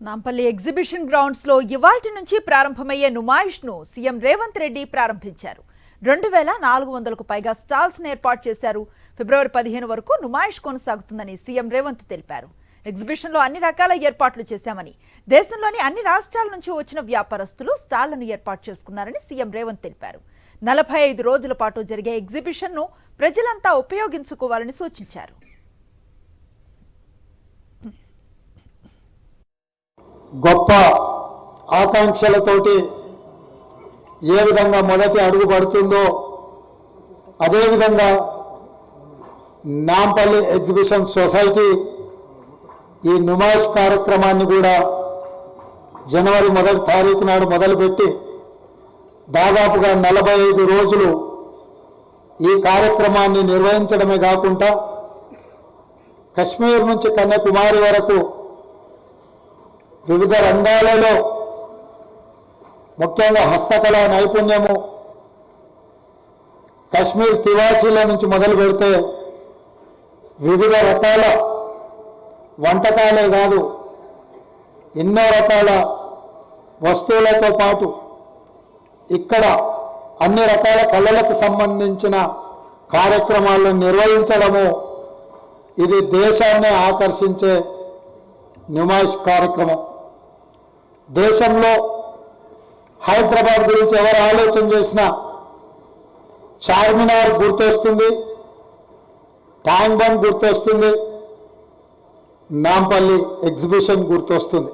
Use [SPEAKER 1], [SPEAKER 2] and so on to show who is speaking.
[SPEAKER 1] Nampally exhibition grounds లో ఇవాల్టి నుంచి ప్రారంభమయ్యే నుమాయిష్ ను సీఎం రేవంత్ రెడ్డి ప్రారంభించారు. 2400కు పైగా స్టాల్స్ ఏర్పాటు చేశారు. ఫిబ్రవరి 15 వరకు నుమాయిష్ కొనసాగుతుందని సీఎం రేవంత్ తెలిపారు. ఎగ్జిబిషన్ లో అన్ని రకాల ఏర్పాట్లు చేశామని, దేశంలోని అన్ని రాష్ట్రాల నుంచి వచ్చిన వ్యాపారస్తులు స్టాళ్లను ఏర్పాటు చేసుకున్నారని సీఎం రేవంత్ తెలిపారు. 45 రోజుల పాటు జరిగే ఎగ్జిబిషన్ ను ప్రజలంతా ఉపయోగించుకోవాలని సూచించారు.
[SPEAKER 2] గొప్ప ఆకాంక్షలతోటి ఏ విధంగా మొదటి అడుగు పడుతుందో అదేవిధంగా నాంపల్లి ఎగ్జిబిషన్ సొసైటీ ఈ నుమాయిష్ కార్యక్రమాన్ని కూడా జనవరి 1వ తారీఖు నాడు మొదలుపెట్టి దాదాపుగా 45 రోజులు ఈ కార్యక్రమాన్ని నిర్వహించడమే కాకుండా కశ్మీర్ నుంచి కన్యాకుమారి వరకు వివిధ రంగాలలో ముఖ్యంగా హస్తకళ నైపుణ్యము, కశ్మీర్ తివాచీల నుంచి మొదలు పెడితే వివిధ రకాల వంటకాలే కాదు ఎన్నో రకాల వస్తువులతో పాటు ఇక్కడ అన్ని రకాల కళలకు సంబంధించిన కార్యక్రమాలను నిర్వహించడము ఇది దేశాన్ని ఆకర్షించే నుమాయిష్ కార్యక్రమం. దేశంలో హైదరాబాద్ గురించి ఎవరు ఆలోచన చేసినా చార్మినార్ గుర్తొస్తుంది, ట్యాంక్ బండ్ గుర్తొస్తుంది, నాంపల్లి ఎగ్జిబిషన్ గుర్తొస్తుంది.